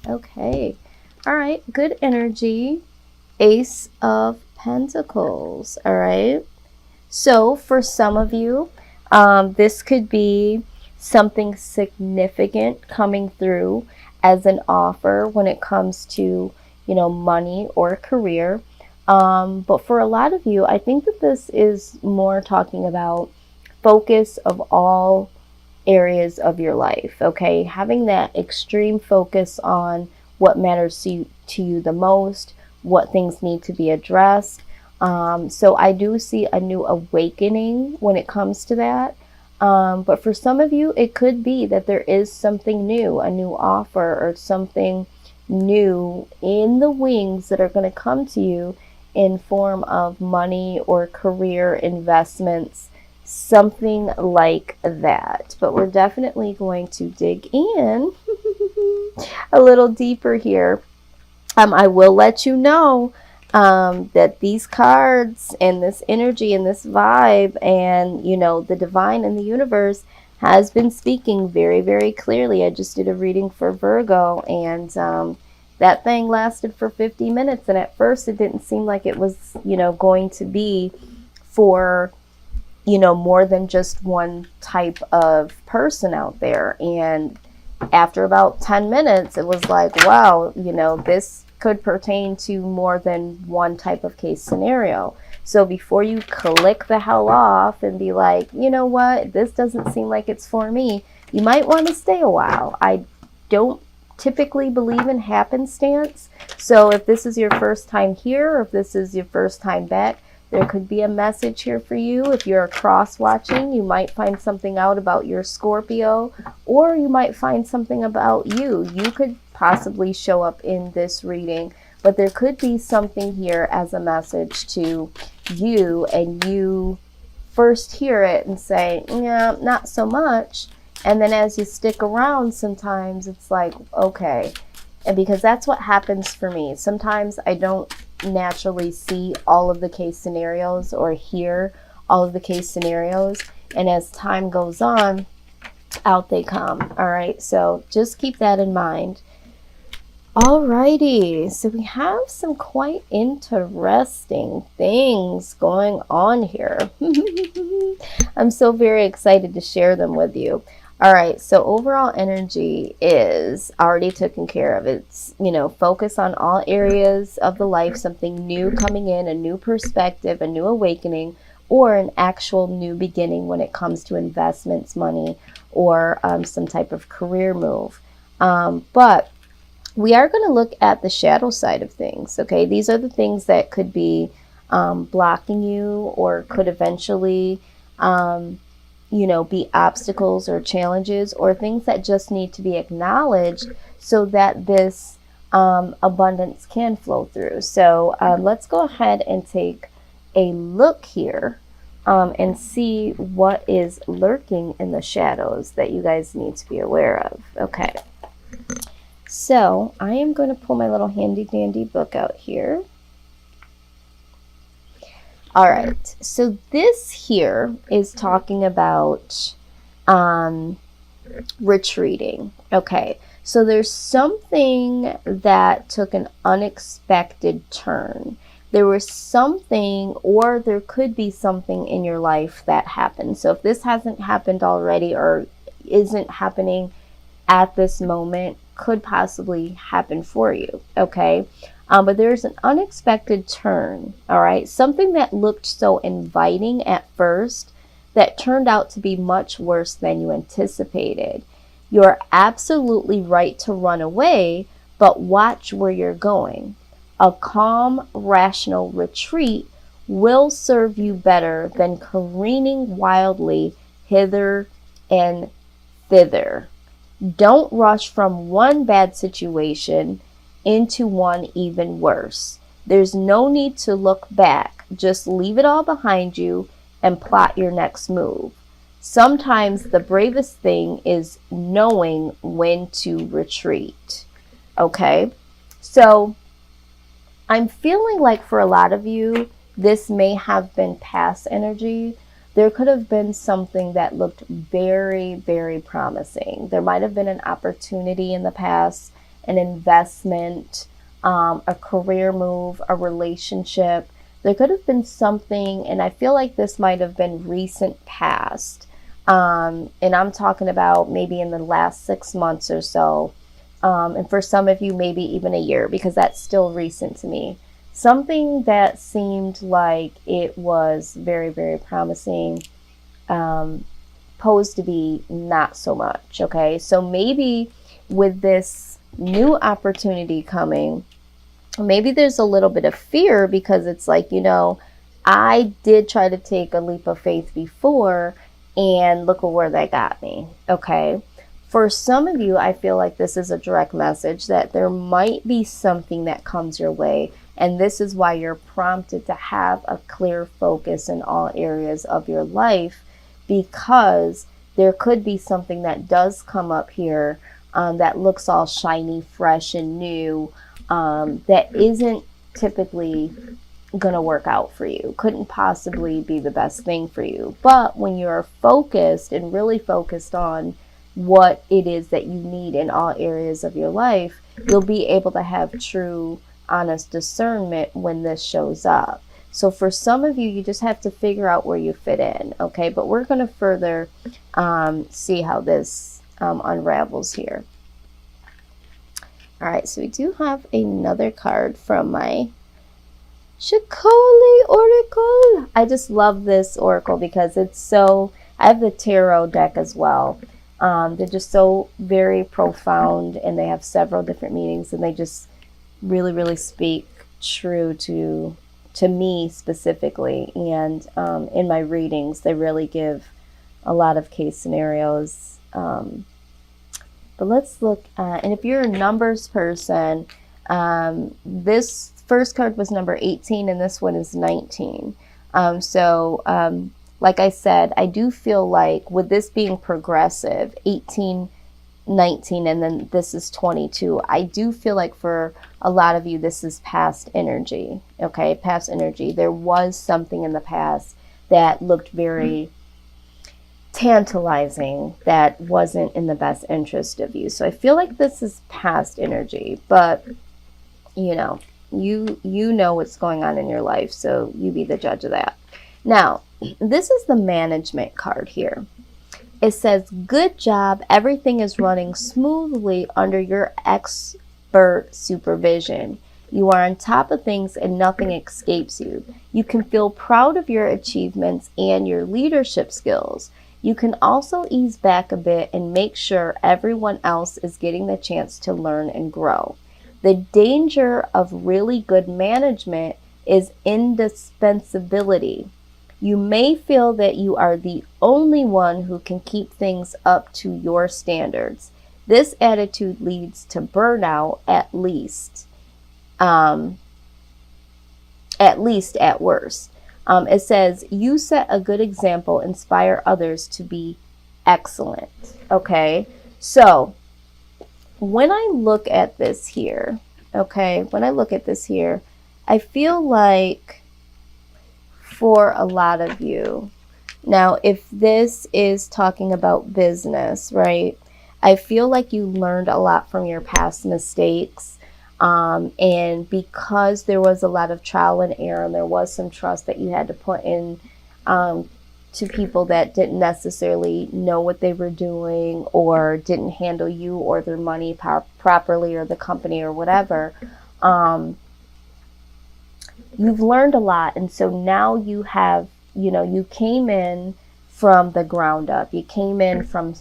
Okay. All right. Good energy. Ace of Pentacles. All right. So for some of you, this could be something significant coming through as an offer when it comes to, money or career. But for a lot of you, I think that this is more talking about focus of all areas of your life, okay? Having that extreme focus on what matters to you the most, what things need to be addressed. So I do see a new awakening when it comes to that. But for some of you, it could be that there is something new, a new offer or something new in the wings that are going to come to you in form of money or career investments, something like that. But we're definitely going to dig in a little deeper here. I will let you know that these cards and this energy and this vibe and, the divine and the universe has been speaking very, very clearly. I just did a reading for Virgo, and that thing lasted for 50 minutes. And at first it didn't seem like it was, going to be for, more than just one type of person out there. And after about 10 minutes, it was like, wow, this could pertain to more than one type of case scenario. So before you click the hell off and be like, you know what, this doesn't seem like it's for me, you might want to stay a while. I don't typically believe in happenstance. So if this is your first time here, or if this is your first time back, there could be a message here for you. If you're cross watching, you might find something out about your Scorpio, or you might find something about you. You could possibly show up in this reading, but there could be something here as a message to you, and you first hear it and say, yeah, not so much. And then as you stick around, sometimes it's like, okay. And because that's what happens for me. Sometimes I don't naturally see all of the case scenarios or hear all of the case scenarios. And as time goes on, out they come. All right. So just keep that in mind. Alrighty, so we have some quite interesting things going on here. I'm so very excited to share them with you. All right, so overall energy is already taken care of. It's, focus on all areas of the life, something new coming in, a new perspective, a new awakening, or an actual new beginning when it comes to investments, money, or some type of career move. But we are going to look at the shadow side of things, okay? These are the things that could be blocking you, or could eventually, be obstacles or challenges, or things that just need to be acknowledged so that this abundance can flow through. So let's go ahead and take a look here and see what is lurking in the shadows that you guys need to be aware of. Okay. So I am going to pull my little handy dandy book out here. All right. So this here is talking about retreating. Okay. So there's something that took an unexpected turn. There was something, or there could be something in your life that happened. So if this hasn't happened already, or isn't happening at this moment, could possibly happen for you, okay? But there's an unexpected turn, all right? Something that looked so inviting at first that turned out to be much worse than you anticipated. You're absolutely right to run away, but watch where you're going. A calm, rational retreat will serve you better than careening wildly hither and thither. Don't rush from one bad situation into one even worse. There's no need to look back. Just leave it all behind you and plot your next move. Sometimes the bravest thing is knowing when to retreat. Okay? So I'm feeling like for a lot of you, this may have been past energy. There could have been something that looked very, very promising. There might have been an opportunity in the past an investment, a career move, a relationship. There could have been something, and I feel like this might have been recent past. And I'm talking about maybe in the last 6 months or so. And for some of you, maybe even a year, because that's still recent to me. Something that seemed like it was very, very promising, posed to be not so much. Okay, so maybe with this new opportunity coming, maybe there's a little bit of fear because it's like, I did try to take a leap of faith before, and look at where that got me. Okay. For some of you, I feel like this is a direct message that there might be something that comes your way. And this is why you're prompted to have a clear focus in all areas of your life, because there could be something that does come up here that looks all shiny, fresh, and new, that isn't typically going to work out for you, couldn't possibly be the best thing for you. But when you're focused and really focused on what it is that you need in all areas of your life, you'll be able to have true, honest discernment when this shows up. So for some of you, you just have to figure out where you fit in, okay? But we're going to further see how this unravels here. All right, so we do have another card from my Shikoli Oracle. I just love this oracle because it's so, I have the tarot deck as well. They're just so very profound, and they have several different meanings, and they just really, really speak true to me specifically. And in my readings, they really give a lot of case scenarios. But let's look at, and if you're a numbers person, this first card was number 18, and this one is 19. Like I said, I do feel like with this being progressive, 18, 19, and then this is 22, I do feel like for a lot of you, this is past energy, okay? Past energy. There was something in the past that looked very tantalizing that wasn't in the best interest of you. So I feel like this is past energy, but you know what's going on in your life, so you be the judge of that. Now, this is the management card here. It says, good job. Everything is running smoothly under your expert supervision. You are on top of things and nothing escapes you. You can feel proud of your achievements and your leadership skills. You can also ease back a bit and make sure everyone else is getting the chance to learn and grow. The danger of really good management is indispensability. You may feel that you are the only one who can keep things up to your standards. This attitude leads to burnout, at least at worst. It says, you set a good example, inspire others to be excellent. Okay, so when I look at this here, I feel like for a lot of you, now if this is talking about business, right, I feel like you learned a lot from your past mistakes, and because there was a lot of trial and error, and there was some trust that you had to put in to people that didn't necessarily know what they were doing, or didn't handle you or their money properly, or the company or whatever. You've learned a lot, and so now you have, you came in from the ground up. You came in from,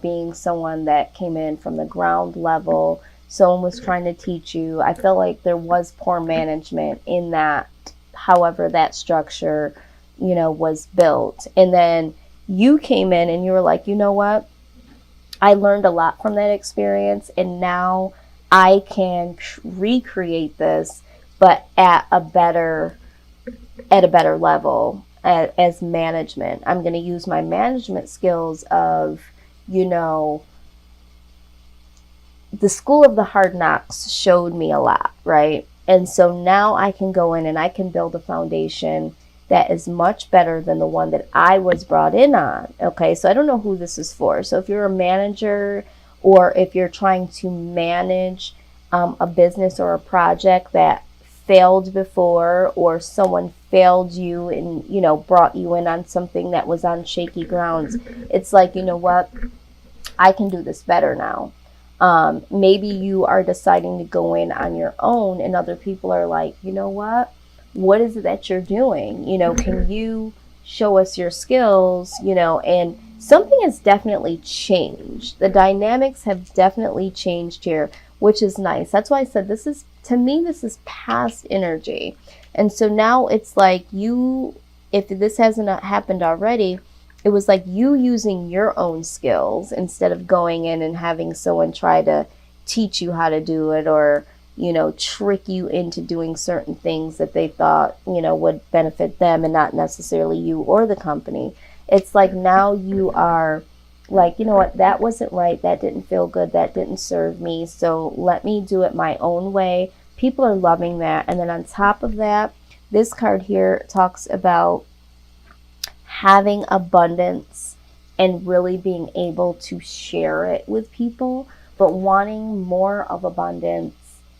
being someone that came in from the ground level. Someone was trying to teach you. I felt like there was poor management in that, however that structure, was built. And then you came in and you were like, you know what? I learned a lot from that experience, and now I can recreate this, but at a better level as management. I'm going to use my management skills of, the school of the hard knocks showed me a lot, right? And so now I can go in and I can build a foundation that is much better than the one that I was brought in on. Okay, so I don't know who this is for. So if you're a manager, or if you're trying to manage a business or a project that failed before, or someone failed you and, brought you in on something that was on shaky grounds. It's like, you know what? I can do this better now. Maybe you are deciding to go in on your own, and other people are like, you know what is it that you're doing? Can you show us your skills? And something has definitely changed. The dynamics have definitely changed here, which is nice. That's why I said to me, this is past energy. And so now it's like if this hasn't happened already, it was like you using your own skills instead of going in and having someone try to teach you how to do it, or, trick you into doing certain things that they thought, would benefit them and not necessarily you or the company. It's like now you are like, you know what, that wasn't right. That didn't feel good. That didn't serve me. So let me do it my own way. People are loving that. And then on top of that, this card here talks about having abundance and really being able to share it with people, but wanting more of abundance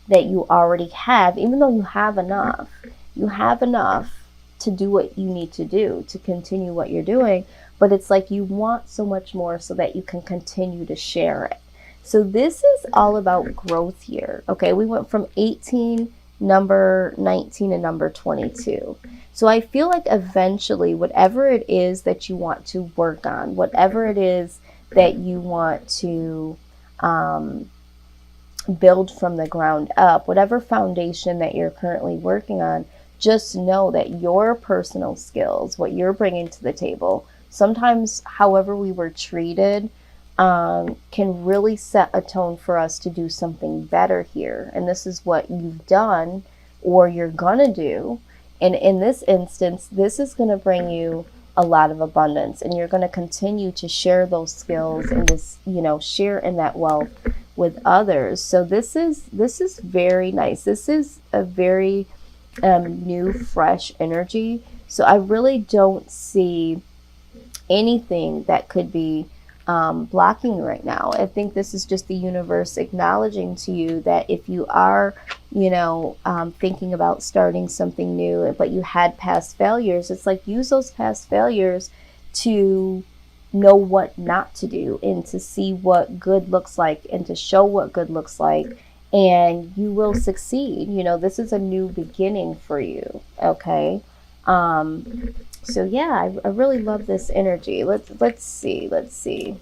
that you already have, even though you have enough. You have enough to do what you need to do to continue what you're doing, but it's like you want so much more so that you can continue to share it. So this is all about growth here. Okay, we went from 18, number 19, and number 22. So I feel like eventually, whatever it is that you want to work on, whatever it is that you want to build from the ground up, whatever foundation that you're currently working on, just know that your personal skills, what you're bringing to the table, sometimes however we were treated, can really set a tone for us to do something better here. And this is what you've done or you're gonna do. And in this instance, this is going to bring you a lot of abundance, and you're going to continue to share those skills and this, share in that wealth with others. So this is very nice. This is a very new, fresh energy. So I really don't see anything that could be blocking right now. I think this is just the universe acknowledging to you that if you are, thinking about starting something new, but you had past failures, it's like use those past failures to know what not to do and to see what good looks like and to show what good looks like, and you will succeed. This is a new beginning for you. Okay. So yeah, I really love this energy. Let's see.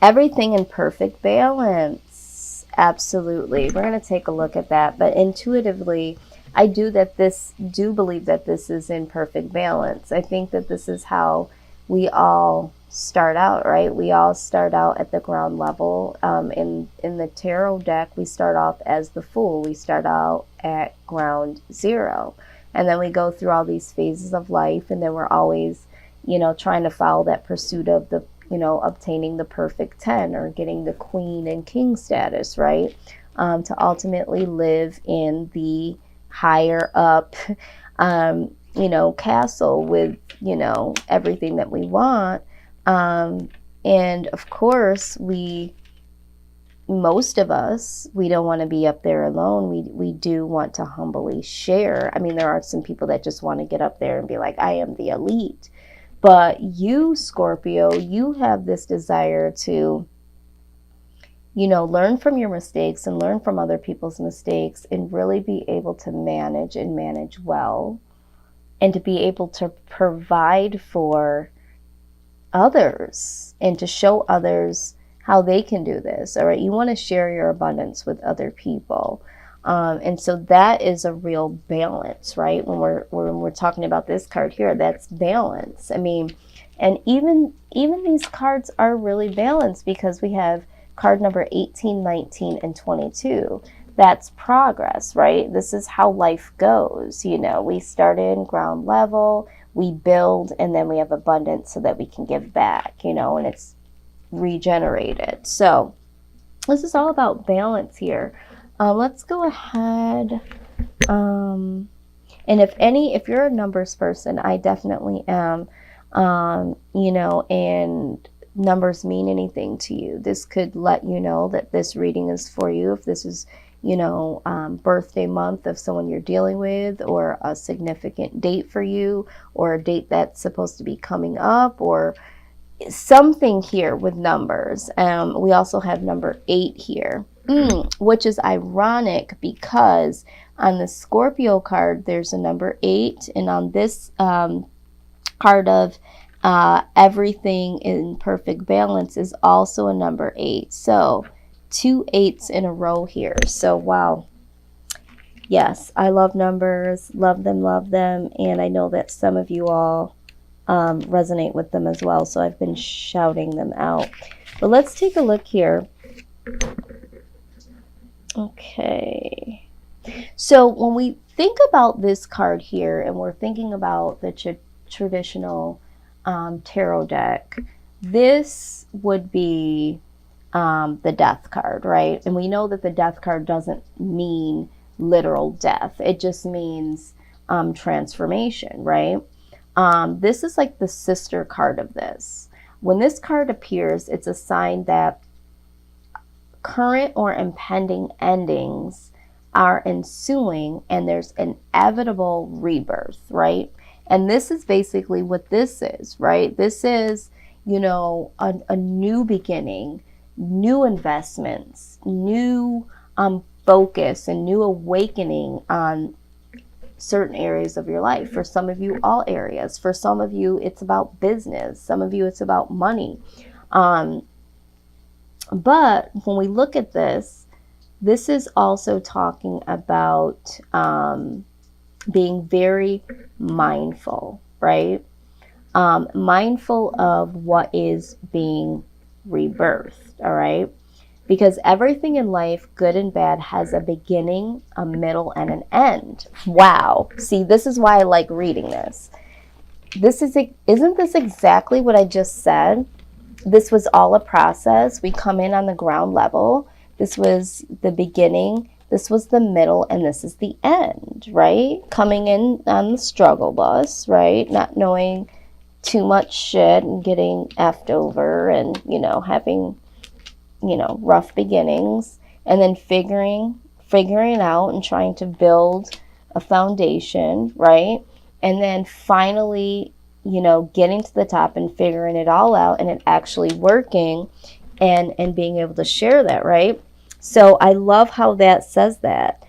Everything in perfect balance. Absolutely. We're going to take a look at that. But intuitively, I do believe that this is in perfect balance. I think that this is how we all start out, right? We all start out at the ground level. In the tarot deck, we start off as the Fool. We start out at ground zero. And then we go through all these phases of life, and then we're always, trying to follow that pursuit of the obtaining the perfect 10 or getting the queen and king status, right? To ultimately live in the higher up, castle with, everything that we want. And of course, most of us, we don't want to be up there alone. We do want to humbly share. I mean, there are some people that just want to get up there and be like, I am the elite. But you, Scorpio, you have this desire to, learn from your mistakes and learn from other people's mistakes and really be able to manage well, and to be able to provide for others and to show others how they can do this. All right. You want to share your abundance with other people. And so that is a real balance, right? When we're talking about this card here, that's balance. I mean, and even these cards are really balanced because we have card number 18, 19, and 22. That's progress, right? This is how life goes. We started in ground level. we build and then we have abundance so that we can give back, you know, and it's regenerated. So this is all about balance here. Let's go ahead. And if you're a numbers person, I definitely am, you know, and numbers mean anything to you. This could let you know that this reading is for you. If this is, you know, birthday month of someone you're dealing with, or a significant date for you, or a date that's supposed to be coming up, or something here with numbers. We also have number 8 here, which is ironic because on the Scorpio card, there's a number 8. And on this card of everything in perfect balance is also a number 8. So 2 8s in a row here. So wow. Yes, I love numbers, love them. And I know that some of you all resonate with them as well. So I've been shouting them out. But let's take a look here. Okay. So when we think about this card here, and we're thinking about the traditional tarot deck, this would be the death card, right? And we know that the death card doesn't mean literal death. It just means transformation, right? This is like the sister card of this. When this card appears, it's a sign that current or impending endings are ensuing and there's inevitable rebirth, right? And this is basically what this is, right? This is, you know, a new beginning, new investments, new focus, and new awakening on certain areas of your life. For some of you, all areas. For some of you, it's about business. Some of you, it's about money. But when we look at this, this is also talking about being very mindful, right? Mindful of what is being rebirthed, all right? Because everything in life, good and bad, has a beginning, a middle, and an end. Wow. See, this is why I like reading this. Isn't this exactly what I just said? This was all a process. We come in on the ground level. This was the beginning. This was the middle, and this is the end, right? Coming in on the struggle bus, right? Not knowing too much shit and getting effed over and, you know, having, you know, rough beginnings, and then figuring out and trying to build a foundation, right? And then finally, you know, getting to the top and figuring it all out and it actually working and being able to share that, right? So I love how that says that.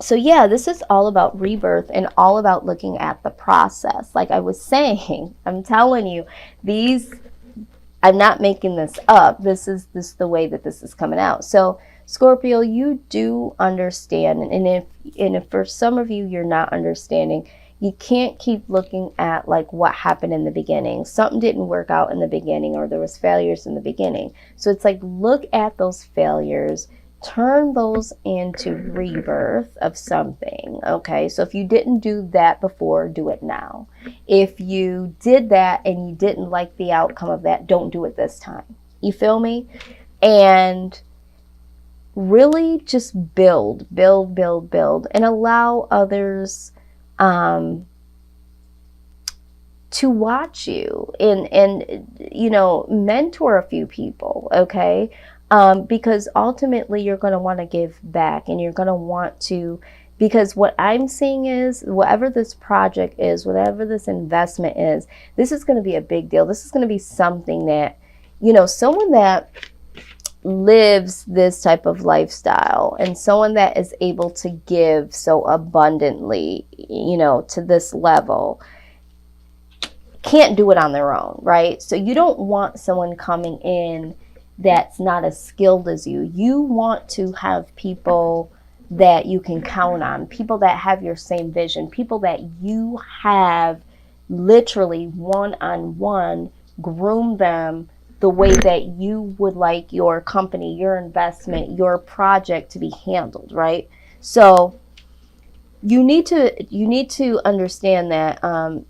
So yeah, this is all about rebirth and all about looking at the process. Like I was saying, I'm telling you, I'm not making this up. This is the way that this is coming out. So Scorpio, you do understand, and if for some of you you're not understanding, you can't keep looking at like what happened in the beginning. Something didn't work out in the beginning, or there was failures in the beginning. So it's like, look at those failures, turn those into rebirth of something, okay? So if you didn't do that before, do it now. If you did that and you didn't like the outcome of that, don't do it this time. You feel me? And really just build, and allow others to watch you and you know, mentor a few people, okay? Because ultimately you're going to want to give back, and you're going to want to, because what I'm seeing is whatever this project is, whatever this investment is, this is going to be a big deal. This is going to be something that, you know, someone that lives this type of lifestyle and someone that is able to give so abundantly, you know, to this level, can't do it on their own, right? So you don't want someone coming in that's not as skilled as you. You want to have people that you can count on, people that have your same vision, people that you have literally one-on-one groom them the way that you would like your company, your investment, your project to be handled, right? So you need to understand that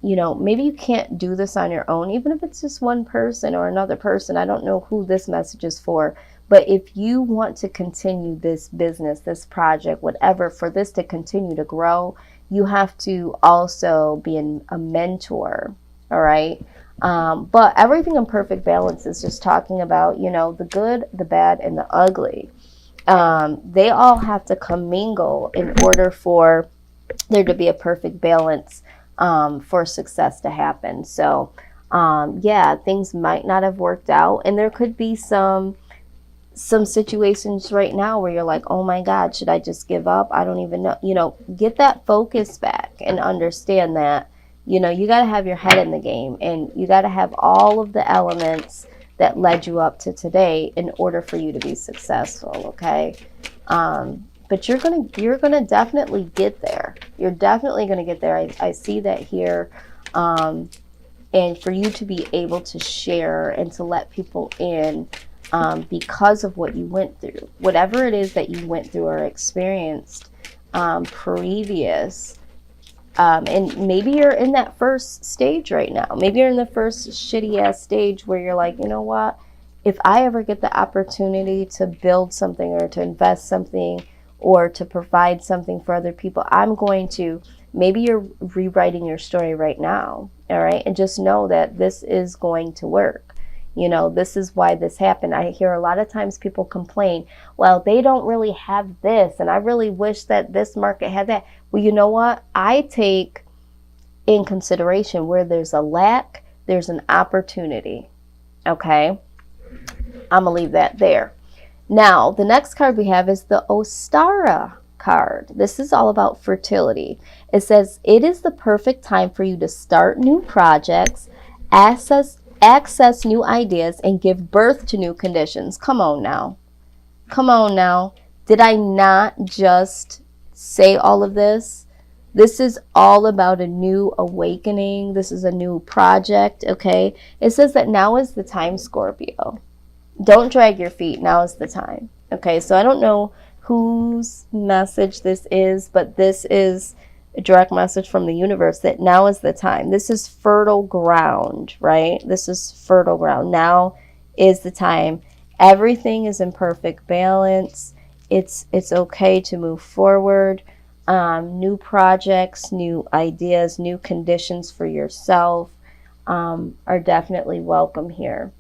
maybe you can't do this on your own, even if it's just one person or another person. I don't know who this message is for, but if you want to continue this business, this project, whatever, for this to continue to grow, you have to also be a mentor. All right. But everything in perfect balance is just talking about, the good, the bad, and the ugly. They all have to commingle in order for there to be a perfect balance, for success to happen. So, yeah, things might not have worked out, and there could be some situations right now where you're like, oh my God, should I just give up? I don't even know. Get that focus back and understand that, you got to have your head in the game, and you got to have all of the elements that led you up to today in order for you to be successful. Okay. But you're gonna definitely get there. You're definitely gonna get there. I see that here. And for you to be able to share and to let people in, because of what you went through, whatever it is that you went through or experienced, previous. And maybe you're in that first stage right now. Maybe you're in the first shitty ass stage where you're like, you know what? If I ever get the opportunity to build something or to invest something or to provide something for other people, I'm going to. Maybe you're rewriting your story right now. All right. And just know that this is going to work. This is why this happened. I hear a lot of times people complain, well, they don't really have this, and I really wish that this market had that. Well, you know what? I take in consideration where there's a lack, there's an opportunity. Okay? I'm going to leave that there. Now, the next card we have is the Ostara card. This is all about fertility. It says, it is the perfect time for you to start new projects, access new ideas, and give birth to new conditions. Come on now. Come on now. Did I not just say all of this? This is all about a new awakening. This is a new project, okay? It says that now is the time, Scorpio. Don't drag your feet. Now is the time. Okay, so I don't know whose message this is, but this is a direct message from the universe that now is the time. This is fertile ground, right? This is fertile ground. Now is the time. Everything is in perfect balance. It's okay to move forward. New projects, new ideas, new conditions for yourself are definitely welcome here.